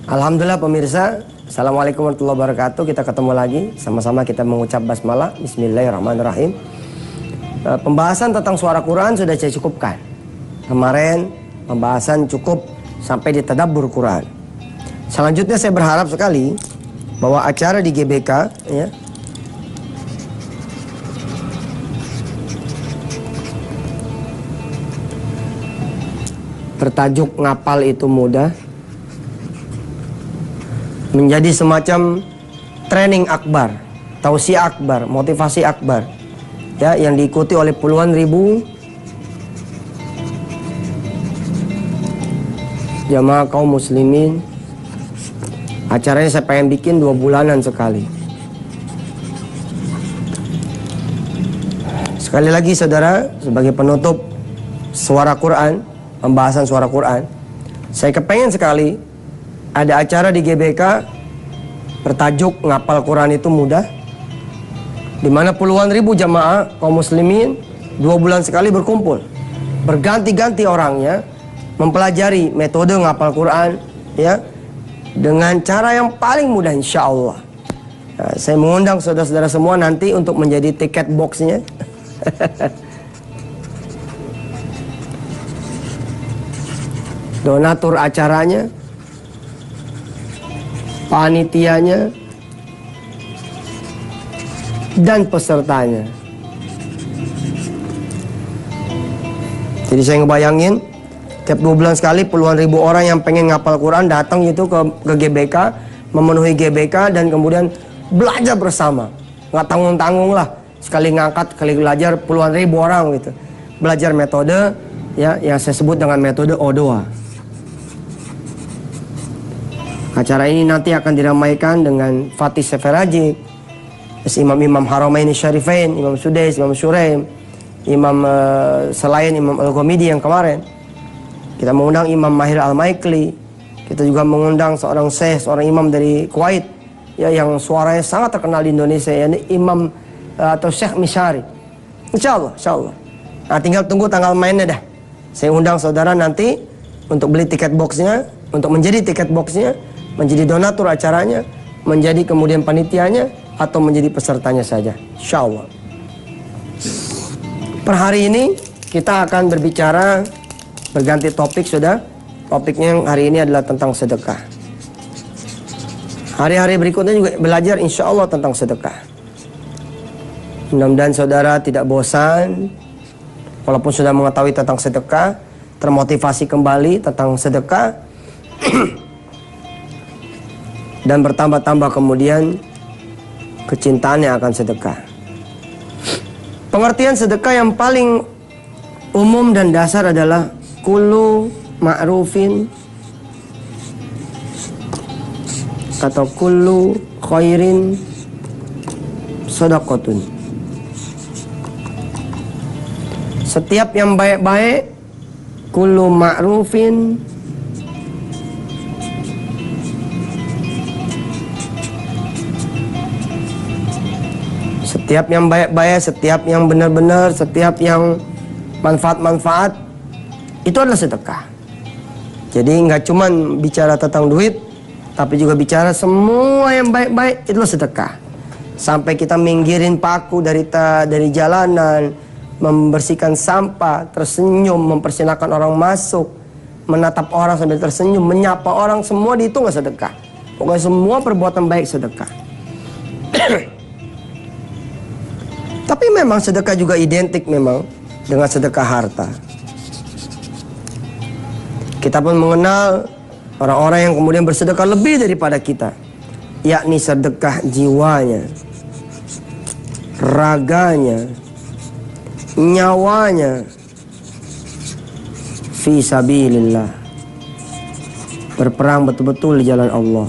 Alhamdulillah pemirsa, Assalamualaikum warahmatullahi wabarakatuh. Kita ketemu lagi, sama-sama kita mengucap basmalah. Bismillahirrahmanirrahim. Pembahasan tentang suara Quran sudah saya cukupkan. Kemarin pembahasan cukup sampai di tadabbur Quran. Selanjutnya saya berharap sekali bahwa acara di GBK ya, bertajuk ngapal itu mudah menjadi semacam training akbar, tausiah akbar, motivasi akbar ya, yang diikuti oleh puluhan ribu jamaah kaum muslimin. Acaranya saya pengen bikin 2 bulanan sekali. Sekali lagi saudara, sebagai penutup suara Quran, pembahasan suara Quran, saya kepengen sekali ada acara di GBK bertajuk ngapal Quran itu mudah, di mana puluhan ribu jamaah kaum muslimin 2 bulan sekali berkumpul, berganti-ganti orangnya mempelajari metode ngapal Quran ya, dengan cara yang paling mudah insya Allah. Nah, saya mengundang saudara-saudara semua nanti untuk menjadi tiket boxnya. Donatur acaranya, panitianya, dan pesertanya. Jadi saya ngebayangin tiap 2 bulan sekali puluhan ribu orang yang pengen ngapal Quran datang gitu ke GBK, memenuhi GBK dan kemudian belajar bersama. Nggak tanggung-tanggung lah, sekali ngangkat, sekali belajar puluhan ribu orang gitu. Belajar metode ya, yang saya sebut dengan metode O2. Acara ini nanti akan diramaikan dengan Fatih Seferaji, imam-imam Haramain Syarifain, Imam Sudais, Imam Syuraim, imam selain Imam Al-Ghamidi yang kemarin. Kita mengundang Imam Mahir Al-Maikli. Kita juga mengundang seorang syekh, seorang imam dari Kuwait ya, yang suaranya sangat terkenal di Indonesia, yakni Imam atau Syekh Misyari. Insya Allah. Nah, tinggal tunggu tanggal mainnya dah. Saya undang saudara nanti untuk beli tiket boxnya, untuk menjadi tiket boxnya, menjadi donatur acaranya, menjadi kemudian panitianya, atau menjadi pesertanya saja, insya Allah. Per hari ini kita akan berbicara, berganti topik sudah. Topiknya yang hari ini adalah tentang sedekah. Hari-hari berikutnya juga belajar insya Allah tentang sedekah. Mudah-mudahan saudara tidak bosan, walaupun sudah mengetahui tentang sedekah, termotivasi kembali tentang sedekah, dan bertambah-tambah kemudian kecintaannya akan sedekah. Pengertian sedekah yang paling umum dan dasar adalah kullu ma'rufin atau kullu khairin sedekatun. Setiap yang baik-baik, kullu ma'rufin, setiap yang baik-baik, setiap yang benar-benar, setiap yang manfaat-manfaat, itu adalah sedekah. Jadi nggak cuma bicara tentang duit, tapi juga bicara semua yang baik-baik, itulah sedekah. Sampai kita minggirin paku dari jalanan, membersihkan sampah, tersenyum, mempersilahkan orang masuk, menatap orang sambil tersenyum, menyapa orang, semua dihitung nggak sedekah. Pokoknya semua perbuatan baik sedekah. Tapi memang sedekah juga identik memang dengan sedekah harta. Kita pun mengenal orang-orang yang kemudian bersedekah lebih daripada kita, yakni sedekah jiwanya, raganya, nyawanya fi sabilillah, berperang betul-betul di jalan Allah.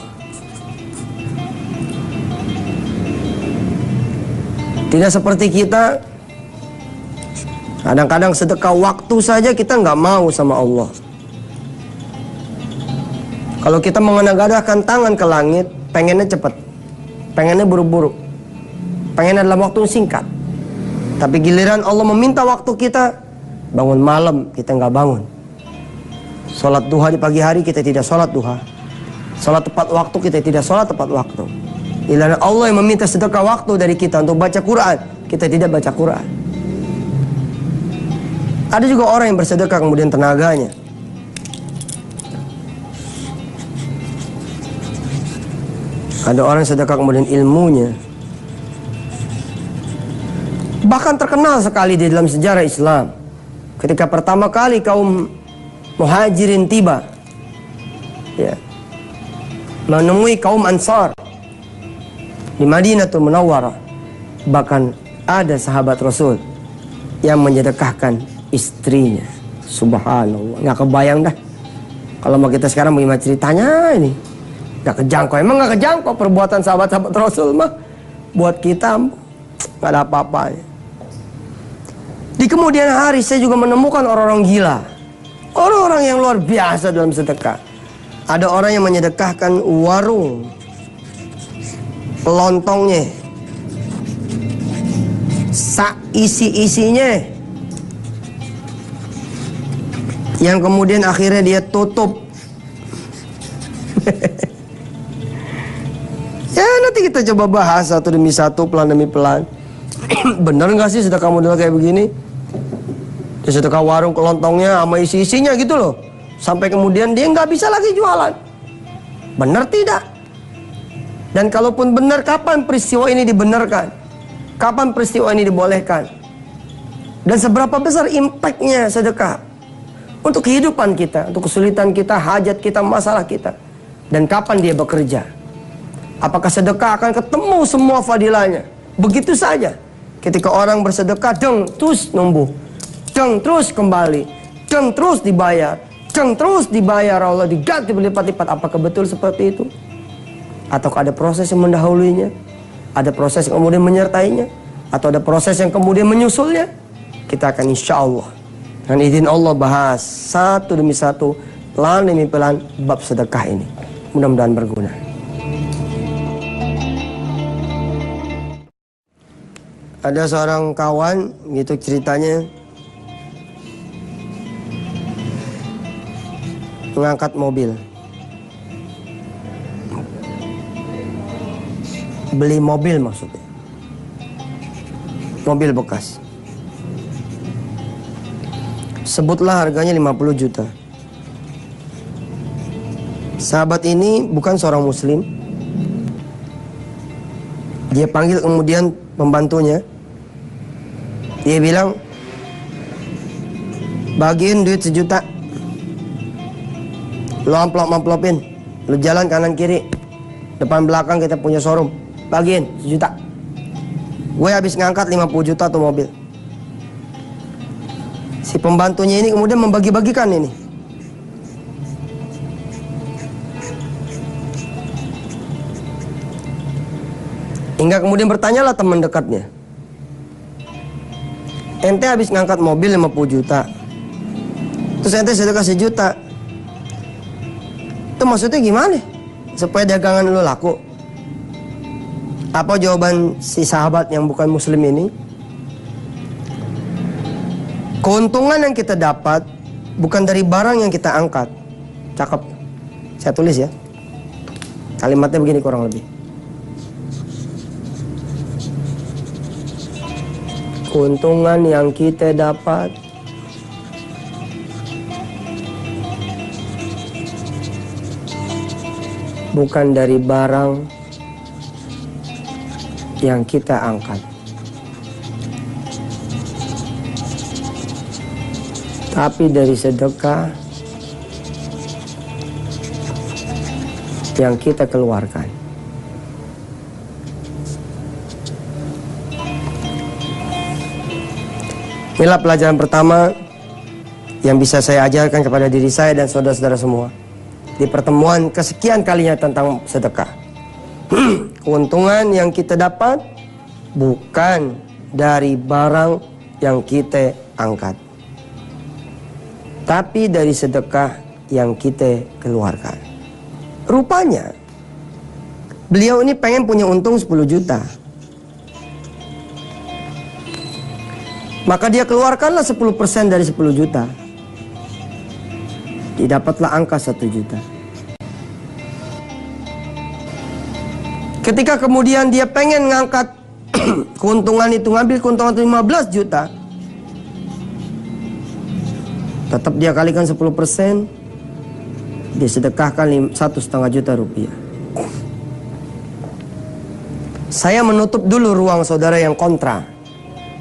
Tidak seperti kita, kadang-kadang sedekah waktu saja kita nggak mau sama Allah. Kalau kita mengadahkan tangan ke langit, pengennya cepat, pengennya buru-buru, pengennya dalam waktu singkat. Tapi giliran Allah meminta waktu kita, bangun malam kita nggak bangun. Sholat duha di pagi hari kita tidak sholat duha. Sholat tepat waktu, kita tidak sholat tepat waktu. Bila Allah yang meminta sedekah waktu dari kita untuk baca Quran, kita tidak baca Quran. Ada juga orang yang bersedekah kemudian tenaganya. Ada orang yang sedekah kemudian ilmunya. Bahkan terkenal sekali di dalam sejarah Islam, ketika pertama kali kaum Muhajirin tiba, ya, menemui kaum Ansar di Madinatul Munawwarah, bahkan ada sahabat Rasul yang menyedekahkan istrinya. Subhanallah, nggak kebayang dah kalau mau kita sekarang bagaimana ceritanya ini. Nggak kejangkau, emang nggak kejangkau perbuatan sahabat-sahabat Rasul mah. Buat kita nggak ada apa-apanya. Di kemudian hari saya juga menemukan orang-orang gila, orang-orang yang luar biasa dalam sedekah. Ada orang yang menyedekahkan warung lontongnya, isi-isinya, yang kemudian akhirnya dia tutup. Ya nanti kita coba bahas satu demi satu, pelan demi pelan. Bener nggak sih sedekah model kayak begini? Dia sedekah warung kelontongnya sama isi-isinya gitu loh, sampai kemudian dia nggak bisa lagi jualan. Bener tidak? Dan kalaupun benar, kapan peristiwa ini dibenarkan? Kapan peristiwa ini dibolehkan? Dan seberapa besar impactnya sedekah untuk kehidupan kita, untuk kesulitan kita, hajat kita, masalah kita? Dan kapan dia bekerja? Apakah sedekah akan ketemu semua fadilahnya? Begitu saja. Ketika orang bersedekah, deng, terus numbuh, deng, terus kembali, deng, terus dibayar, deng, terus dibayar, Allah diganti berlipat-lipat. Apakah betul seperti itu? Atau ada proses yang mendahulunya? Ada proses yang kemudian menyertainya? Atau ada proses yang kemudian menyusulnya? Kita akan insya Allah, dengan izin Allah, bahas satu demi satu, pelan demi pelan, bab sedekah ini. Mudah-mudahan berguna. Ada seorang kawan, gitu ceritanya, mengangkat mobil, beli mobil maksudnya, mobil bekas. Sebutlah harganya 50 juta. Sahabat ini bukan seorang muslim. Dia panggil kemudian pembantunya. Dia bilang, bagiin duit 1 juta. Lo amplop-amplopin, lo jalan kanan kiri, depan belakang kita punya showroom, bagiin 1 juta. Gue habis ngangkat 50 juta tuh mobil. Si pembantunya ini kemudian membagi-bagikan ini. Hingga kemudian bertanyalah teman dekatnya, ente habis ngangkat mobil 50 juta, terus ente sedekah 1 juta. Itu maksudnya gimana? Supaya dagangan lo laku? Apa jawaban si sahabat yang bukan muslim ini? Keuntungan yang kita dapat bukan dari barang yang kita angkat. Cakep. Saya tulis ya. Kalimatnya begini kurang lebih. Keuntungan yang kita dapat bukan dari barang yang kita angkat, tapi dari sedekah yang kita keluarkan. Inilah pelajaran pertama yang bisa saya ajarkan kepada diri saya dan saudara-saudara semua di pertemuan kesekian kalinya tentang sedekah. Keuntungan yang kita dapat bukan dari barang yang kita angkat, tapi dari sedekah yang kita keluarkan. Rupanya beliau ini pengen punya untung 10 juta. Maka dia keluarkanlah 10% dari 10 juta. Didapatlah angka 1 juta. Ketika kemudian dia pengen ngangkat keuntungan itu, ngambil keuntungan itu 15 juta, tetap dia kalikan 10%, dia sedekahkan 1,5 juta rupiah. Saya menutup dulu ruang saudara yang kontra.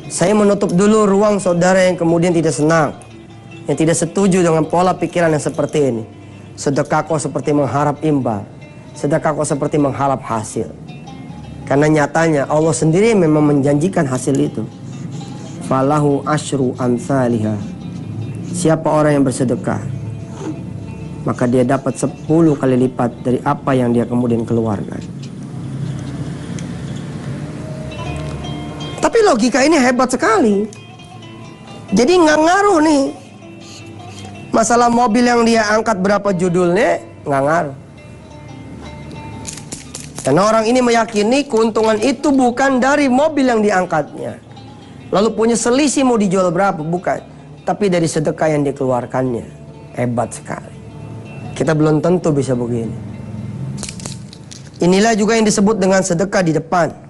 Saya menutup dulu ruang saudara yang kemudian tidak senang, yang tidak setuju dengan pola pikiran yang seperti ini. Sedekah kok seperti mengharap imbal, sedekah kok seperti mengharap hasil. Karena nyatanya Allah sendiri memang menjanjikan hasil itu. Falahu asyru amsalihah. Siapa orang yang bersedekah, maka dia dapat 10 kali lipat dari apa yang dia kemudian keluarkan. Tapi logika ini hebat sekali. Jadi nggak ngaruh nih masalah mobil yang dia angkat berapa judulnya, nggak ngaruh. Karena orang ini meyakini keuntungan itu bukan dari mobil yang diangkatnya, lalu punya selisih mau dijual berapa, bukan, tapi dari sedekah yang dikeluarkannya. Hebat sekali. Kita belum tentu bisa begini. Inilah juga yang disebut dengan sedekah di depan.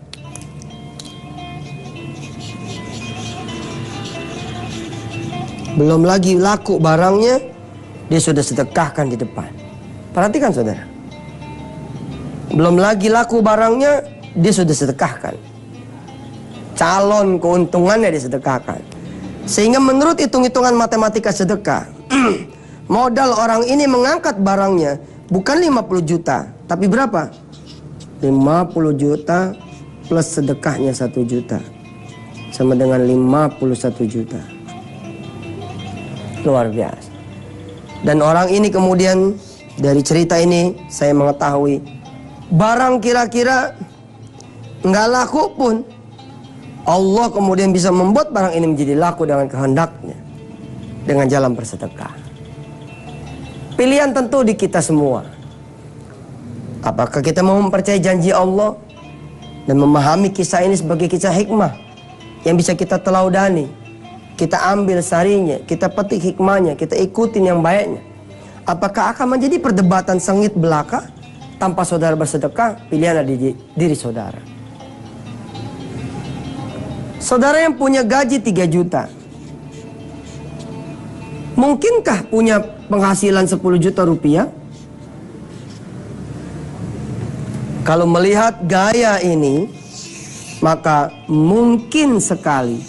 Belum lagi laku barangnya, dia sudah sedekahkan di depan. Perhatikan saudara. Belum lagi laku barangnya, dia sudah sedekahkan. Calon keuntungannya disedekahkan. Sehingga menurut hitung-hitungan matematika sedekah, modal orang ini mengangkat barangnya bukan 50 juta, tapi berapa? 50 juta plus sedekahnya 1 juta. Sama dengan 51 juta. Luar biasa. Dan orang ini kemudian, dari cerita ini saya mengetahui, barang kira-kira nggak laku pun, Allah kemudian bisa membuat barang ini menjadi laku dengan kehendaknya, dengan jalan bersedekah. Pilihan tentu di kita semua. Apakah kita mau mempercayai janji Allah dan memahami kisah ini sebagai kisah hikmah yang bisa kita telaudani, kita ambil sarinya, kita petik hikmahnya, kita ikutin yang baiknya? Apakah akan menjadi perdebatan sengit belaka tanpa saudara bersedekah? Pilihan ada di diri saudara. Saudara yang punya gaji 3 juta, mungkinkah punya penghasilan 10 juta rupiah? Kalau melihat gaya ini, maka mungkin sekali.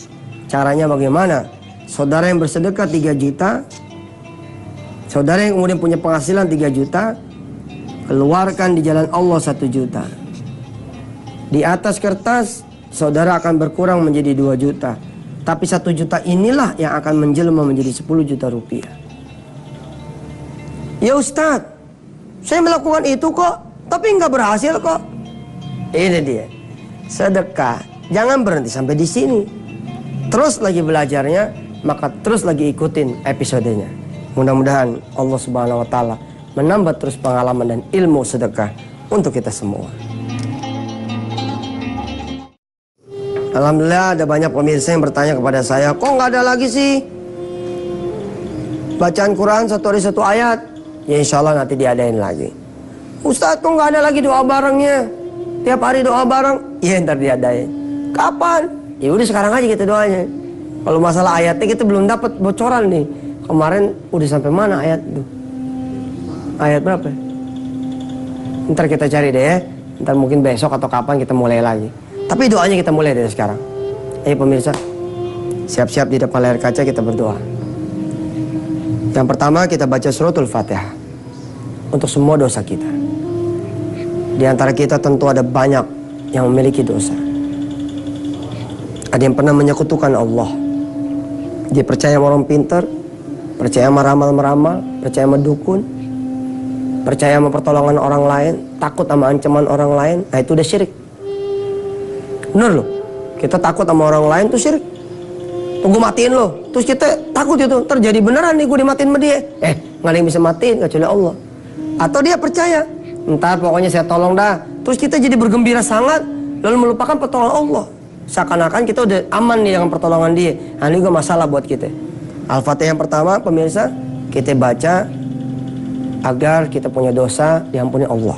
Caranya bagaimana? Saudara yang bersedekah 3 juta, saudara yang kemudian punya penghasilan 3 juta, keluarkan di jalan Allah 1 juta. Di atas kertas, saudara akan berkurang menjadi 2 juta. Tapi 1 juta inilah yang akan menjelma menjadi 10 juta rupiah. Ya Ustadz, saya melakukan itu kok, tapi nggak berhasil kok. Ini dia. Sedekah, jangan berhenti sampai di sini. Terus lagi belajarnya, maka terus lagi ikutin episodenya. Mudah-mudahan Allah Subhanahu wa Ta'ala menambah terus pengalaman dan ilmu sedekah untuk kita semua. Alhamdulillah ada banyak pemirsa yang bertanya kepada saya, kok nggak ada lagi sih bacaan Quran 1 hari 1 ayat? Ya insya Allah nanti diadain lagi. Ustadz, kok nggak ada lagi doa barengnya? Tiap hari doa bareng? Iya ntar diadain. Kapan? Ya udah sekarang aja kita doanya. Kalau masalah ayatnya kita belum dapat bocoran nih. Kemarin udah sampai mana ayat itu? Ayat berapa? Ntar kita cari deh ya. Ntar mungkin besok atau kapan kita mulai lagi. Tapi doanya kita mulai dari sekarang. Ayo pemirsa, siap-siap di depan layar kaca kita berdoa. Yang pertama kita baca suratul Fatihah untuk semua dosa kita. Di antara kita tentu ada banyak yang memiliki dosa. Ada yang pernah menyekutukan Allah. Dia percaya sama orang pintar, percaya sama ramal-meramal, percaya sama dukun, percaya sama pertolongan orang lain, takut sama ancaman orang lain. Nah itu udah syirik. Bener loh, kita takut sama orang lain tuh syirik. Tunggu matiin loh, terus kita takut itu terjadi beneran nih gue dimatiin sama dia. Nggak ada yang bisa matiin kecuali Allah. Atau dia percaya, ntar pokoknya saya tolong dah. Terus kita jadi bergembira sangat, lalu melupakan pertolongan Allah. Seakan-akan kita udah aman nih dengan pertolongan dia. Nah ini juga masalah buat kita. Al-Fatihah yang pertama pemirsa, kita baca agar kita punya dosa diampuni Allah.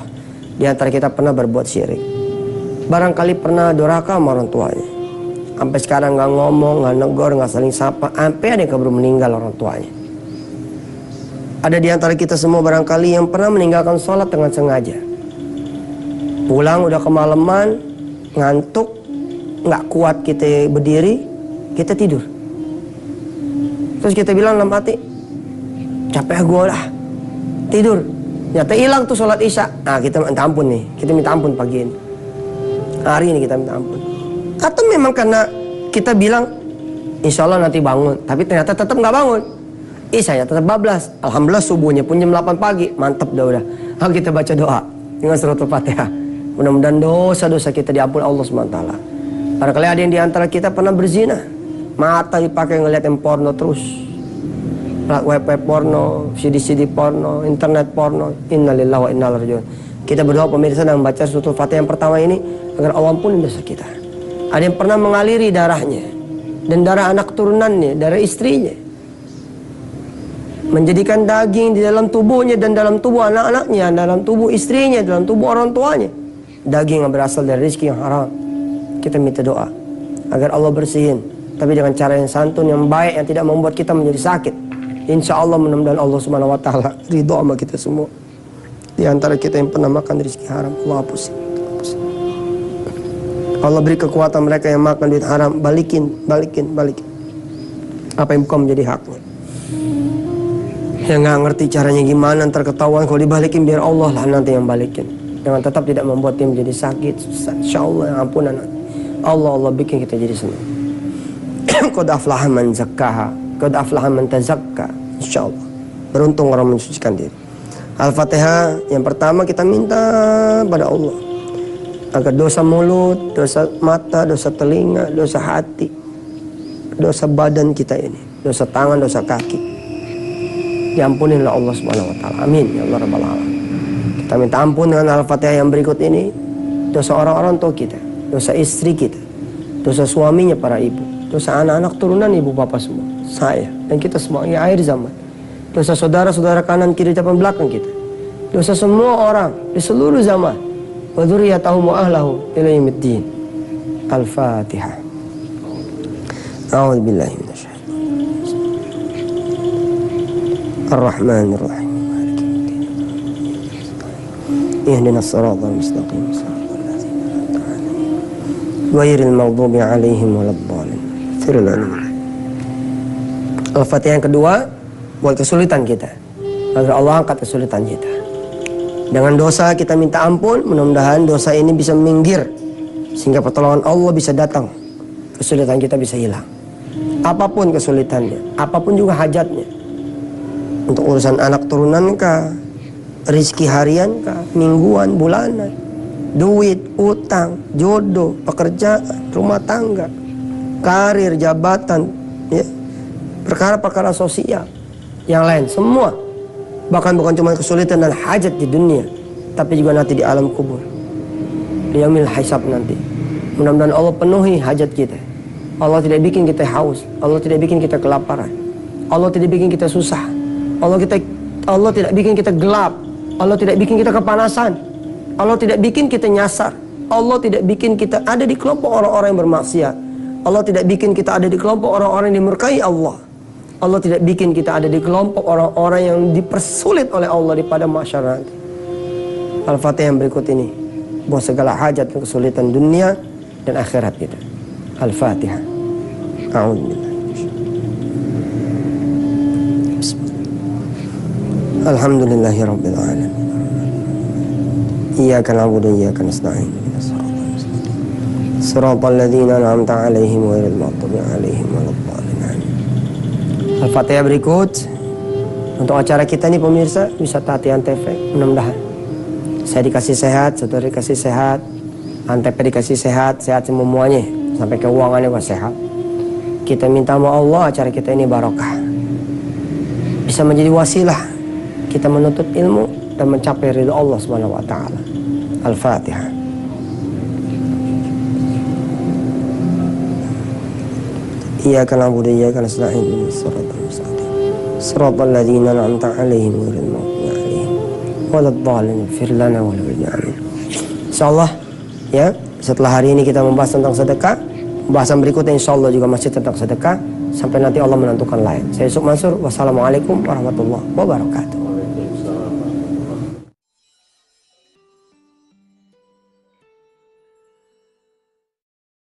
Di antara kita pernah berbuat syirik. Barangkali pernah durhaka sama orang tuanya. Sampai sekarang nggak ngomong, nggak negor, nggak saling sapa. Sampai ada yang keburu meninggal orang tuanya. Ada di antara kita semua barangkali yang pernah meninggalkan sholat dengan sengaja. Pulang udah kemalaman, ngantuk, nggak kuat kita berdiri, kita tidur. Terus kita bilang dalam hati, capek gue lah, tidur. Nyata hilang tuh sholat isya. Nah kita minta ampun nih, kita minta ampun pagi ini. Hari ini kita minta ampun. Atau memang karena kita bilang, insya Allah nanti bangun, tapi ternyata tetap nggak bangun. Isyanya tetap bablas. Alhamdulillah subuhnya pun jam 8 pagi, mantap dah udah. Lalu kita baca doa dengan suratul Fatihah. Mudah-mudahan dosa-dosa kita diampuni Allah SWT. Barangkali ada yang diantara kita pernah berzina. Mata dipakai ngeliatin porno terus. Web porno, CD porno, internet porno. Innalillahi wa inna ilaihi raji'un. Kita berdoa pemirsa dan membaca suratul Fatihah yang pertama ini agar Allah ampuni dosa kita. Ada yang pernah mengaliri darahnya dan darah anak turunannya, darah istrinya, menjadikan daging di dalam tubuhnya dan dalam tubuh anak-anaknya, dalam tubuh istrinya, dalam tubuh orang tuanya. Daging yang berasal dari rezeki yang haram. Kita minta doa agar Allah bersihin, tapi dengan cara yang santun, yang baik, yang tidak membuat kita menjadi sakit. Insya Allah mudah-mudahan Allah Subhanahu Wa Taala ridho sama kita semua. Di antara kita yang pernah makan rezeki haram, Allah hapusin. Allah beri kekuatan mereka yang makan duit haram, balikin. Apa yang bukan menjadi haknya. Yang nggak ngerti caranya gimana, ntar ketahuan, kalau dibalikin biar Allah lah nanti yang balikin. Jangan tetap tidak membuat dia menjadi sakit, susah. Insya Allah yang ampunan Allah bikin kita jadi senang. Qad aflaha man zakkaha, qad aflaha man tazakka. Insya Allah beruntung orang mensucikan diri. Al-Fatihah yang pertama kita minta pada Allah agar dosa mulut, dosa mata, dosa telinga, dosa hati, dosa badan kita ini, dosa tangan, dosa kaki, diampunilah Allah Subhanahu Wa Taala. Amin ya Allah Rabbal Alamin. Kita minta ampun dengan Al-Fatihah yang berikut ini. Dosa orang-orang tua kita, dosa istri kita, dosa suaminya para ibu, dosa anak-anak turunan ibu bapak semua, saya dan kita semua yang akhir zaman, dosa saudara-saudara kanan kiri depan belakang kita, dosa semua orang di seluruh zaman, wa dzurriyyatahum wa ahlahum ila yaumiddin. Al-Fatihah. A'udzu billahi minasyaitonir rajim. Ar-Rahmanir Rahim. Ihdinas siratal mustaqim. Ghairil maghdubi 'alaihim waladdallin. Al-Fatihah yang kedua buat kesulitan kita, agar Allah angkat kesulitan kita. Dengan dosa kita minta ampun, mudah-mudahan dosa ini bisa minggir sehingga pertolongan Allah bisa datang, kesulitan kita bisa hilang. Apapun kesulitannya, apapun juga hajatnya, untuk urusan anak turunan kah, rizki harian kah, mingguan, bulanan, duit, utang, jodoh, pekerjaan, rumah tangga, karir, jabatan, ya, perkara-perkara sosial, yang lain semua. Bahkan bukan cuma kesulitan dan hajat di dunia, tapi juga nanti di alam kubur, di yaumil hisab nanti. Mudah-mudahan Allah penuhi hajat kita. Allah tidak bikin kita haus, Allah tidak bikin kita kelaparan, Allah tidak bikin kita susah, Allah tidak bikin kita gelap, Allah tidak bikin kita kepanasan, Allah tidak bikin kita nyasar, Allah tidak bikin kita ada di kelompok orang-orang yang bermaksiat, Allah tidak bikin kita ada di kelompok orang-orang yang dimurkai Allah, Allah tidak bikin kita ada di kelompok orang-orang yang dipersulit oleh Allah di padang mahsyar nanti. Al-Fatihah yang berikut ini buat segala hajat dan kesulitan dunia dan akhirat kita. Al-Fatihah. A'udzubillah. Alhamdulillahirabbil alamin. Iyyaka na'budu wa iyyaka nasta'in. Shiratal ladzina an'amta 'alaihim ghairil maghdubi 'alaihim waladdallin. Al-Fatihah berikut untuk acara kita nih pemirsa bisa Taati Antv, mudah-mudahan saya dikasih sehat, saudara dikasih sehat, Antv dikasih sehat, sehat semuanya sampai keuangannya juga sehat. Kita minta sama Allah acara kita ini barokah, bisa menjadi wasilah kita menuntut ilmu dan mencapai ridha Allah Subhanahu wa taala. Al-Fatihah. Iyyaka na'budu wa iyyaka nasta'in. Shiratal ladzina an'amta 'alaihim ghairil maghdubi 'alaihim waladdallin. Ighfir lana wa lana. Insyaallah ya, Setelah hari ini kita membahas tentang sedekah, pembahasan berikutnya insya Allah juga masih tentang sedekah, sampai nanti Allah menentukan lain. Saya Yusuf Mansur, wassalamualaikum warahmatullahi wabarakatuh.